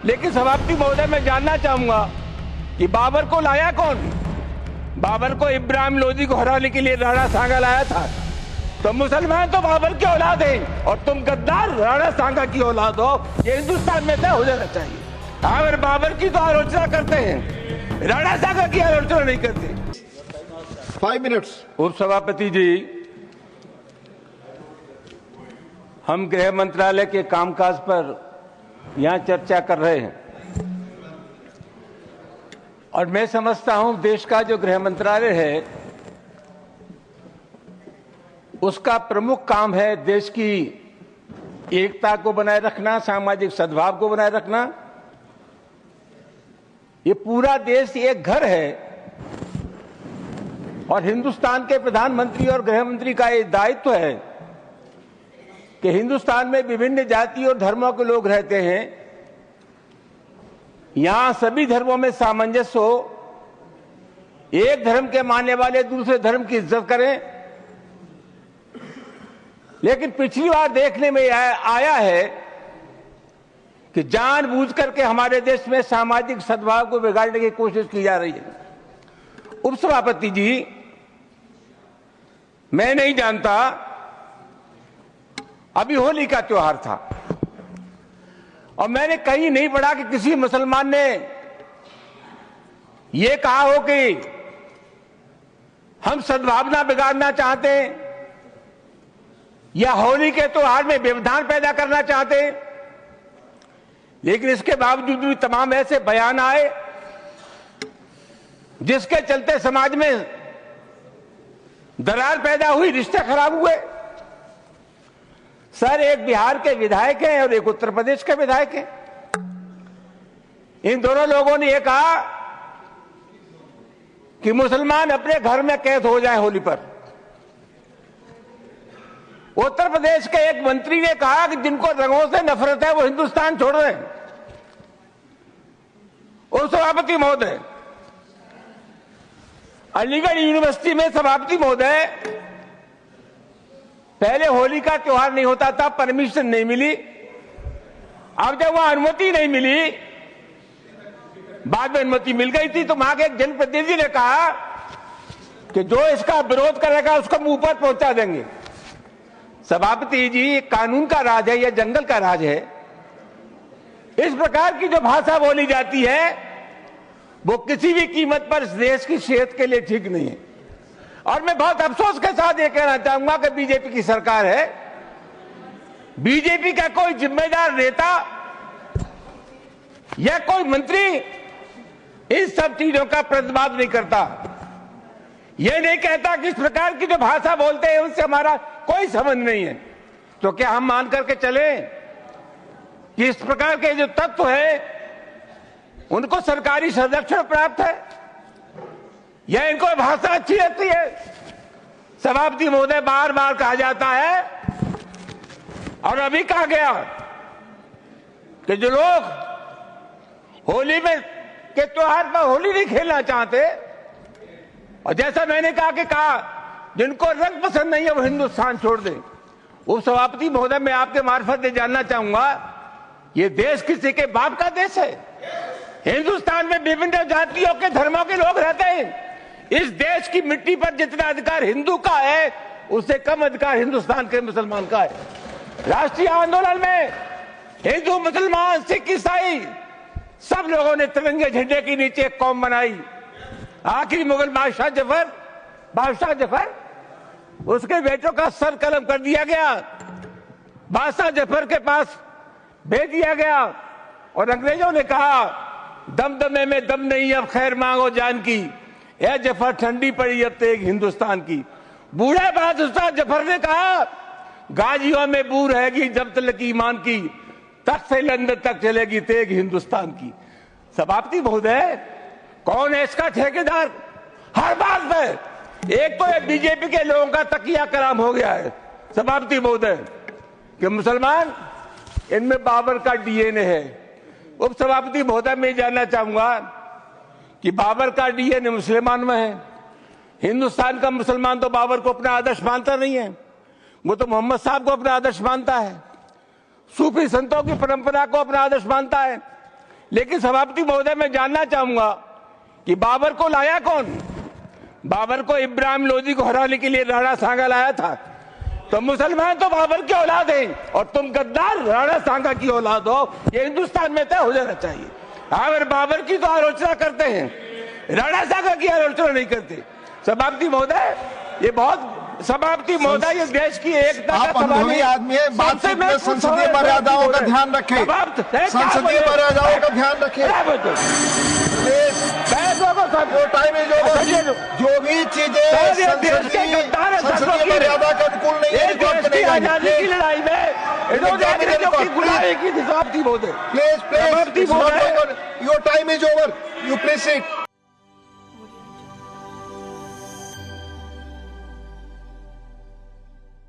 लेकिन सभापति महोदय, मैं जानना चाहूंगा कि बाबर को लाया कौन? बाबर को इब्राहिम लोदी को हराने के लिए राणा सांगा लाया था। तो मुसलमान तो बाबर की औलाद हैं और तुम गद्दार राणा सांगा की औलाद हो। ये हिंदुस्तान में तय हो जाना चाहिए। अगर बाबर की तो आलोचना करते हैं, राणा सांगा की आलोचना नहीं करते। 5 मिनट्स। उपसभापति जी, हम गृह मंत्रालय के कामकाज पर यहां चर्चा कर रहे हैं और मैं समझता हूं देश का जो गृह मंत्रालय है उसका प्रमुख काम है देश की एकता को बनाए रखना, सामाजिक सद्भाव को बनाए रखना। ये पूरा देश एक घर है और हिंदुस्तान के प्रधानमंत्री और गृह मंत्री का ये दायित्व है कि हिंदुस्तान में विभिन्न जाति और धर्मों के लोग रहते हैं, यहां सभी धर्मों में सामंजस्य हो, एक धर्म के मानने वाले दूसरे धर्म की इज्जत करें। लेकिन पिछली बार देखने में आया है कि जानबूझ करके हमारे देश में सामाजिक सद्भाव को बिगाड़ने की कोशिश की जा रही है। उपसभापति जी, मैं नहीं जानता, अभी होली का त्योहार था और मैंने कहीं नहीं पढ़ा कि किसी मुसलमान ने यह कहा हो कि हम सद्भावना बिगाड़ना चाहते हैं या होली के त्योहार में व्यवधान पैदा करना चाहते हैं। लेकिन इसके बावजूद भी तमाम ऐसे बयान आए जिसके चलते समाज में दरार पैदा हुई, रिश्ते खराब हुए। सर, एक बिहार के विधायक हैं और एक उत्तर प्रदेश के विधायक हैं। इन दोनों लोगों ने यह कहा कि मुसलमान अपने घर में कैद हो जाए होली पर। उत्तर प्रदेश के एक मंत्री ने कहा कि जिनको रंगों से नफरत है वो हिंदुस्तान छोड़ रहे हैं। और सभापति महोदय, अलीगढ़ यूनिवर्सिटी में सभापति महोदय पहले होली का त्योहार नहीं होता था, परमिशन नहीं मिली। अब जब वहां अनुमति नहीं मिली, बाद में अनुमति मिल गई थी, तो वहां के एक जनप्रतिनिधि ने कहा कि जो इसका विरोध करेगा उसको मुंह पर पहुंचा देंगे। सभापति जी, कानून का राज है या जंगल का राज है? इस प्रकार की जो भाषा बोली जाती है वो किसी भी कीमत पर इस देश की सेहत के लिए ठीक नहीं है। और मैं बहुत अफसोस के साथ ये कहना चाहूंगा कि बीजेपी की सरकार है, बीजेपी का कोई जिम्मेदार नेता या कोई मंत्री इन सब चीजों का प्रतिवाद नहीं करता। यह नहीं कहता कि इस प्रकार की जो भाषा बोलते हैं उनसे हमारा कोई संबंध नहीं है। तो क्या हम मान करके चले कि इस प्रकार के जो तत्व है उनको सरकारी संरक्षण प्राप्त है या इनको भाषा अच्छी लगती है? सभापति महोदय, बार बार कहा जाता है और अभी कहा गया कि जो लोग होली में के त्योहार पर होली नहीं खेलना चाहते, और जैसा मैंने कहा जिनको रंग पसंद नहीं है वो हिंदुस्तान छोड़ दें। उपसभापति महोदय, मैं आपके मार्फत से जानना चाहूंगा, ये देश किसी के बाप का देश है? हिंदुस्तान में विभिन्न जातियों के धर्मों के लोग रहते हैं। इस देश की मिट्टी पर जितना अधिकार हिंदू का है उससे कम अधिकार हिंदुस्तान के मुसलमान का है। राष्ट्रीय आंदोलन में हिंदू, मुसलमान, सिख, ईसाई सब लोगों ने तिरंगे झंडे के नीचे एक कौम बनाई। आखिरी मुगल बादशाह जफर, उसके बेटों का सर कलम कर दिया गया, बादशाह जफर के पास भेज दिया गया और अंग्रेजों ने कहा दमदमे में दम नहीं, अब खैर मांगो जान की, यह जफर ठंडी पड़ी अब तेग हिंदुस्तान की। बूढ़े बादशाह जफर ने कहा गाजियों में बू रहेगी जब तक ईमान की, तख्त से लंदन तक चलेगी तेग हिंदुस्तान की। सभापति महोदय, कौन है इसका ठेकेदार? हर बात में एक तो ये बीजेपी के लोगों का तकिया कलाम हो गया है सभापति महोदय कि मुसलमान, इनमें बाबर का डीएनए है। उपसभापति महोदय, मैं जानना चाहूंगा कि बाबर का डीएनए मुसलमान में है। हिंदुस्तान का मुसलमान तो बाबर को अपना आदर्श मानता नहीं है, वो तो मोहम्मद साहब को अपना आदर्श मानता है, सूफी संतों की परंपरा को अपना आदर्श मानता है। लेकिन सभापति महोदय, मैं जानना चाहूंगा कि बाबर को लाया कौन? बाबर को इब्राहिम लोदी को हराने के लिए राणा सांगा लाया था। तो मुसलमान तो बाबर की औलाद हैं और तुम गद्दार राणा सांगा की औलाद हो, ये हिंदुस्तान में तय हो जाना चाहिए। अगर बाबर की तो आलोचना करते हैं, राणा सांगा की आलोचना नहीं करते। सभापति महोदय, ये बहुत सभापति महोदय, ये देश की एकता आप अनुभवी आदमी है, बातचीत में संसदीय मर्यादाओं का ध्यान रखें। संसदीय मर्यादाओं का ध्यान रखें। Time is over. जो भी चीजें संसदीय मर्यादा के अनुकूल नहीं है, आजादी की लड़ाई में सभापति महोदय, please your time is over, you please sit.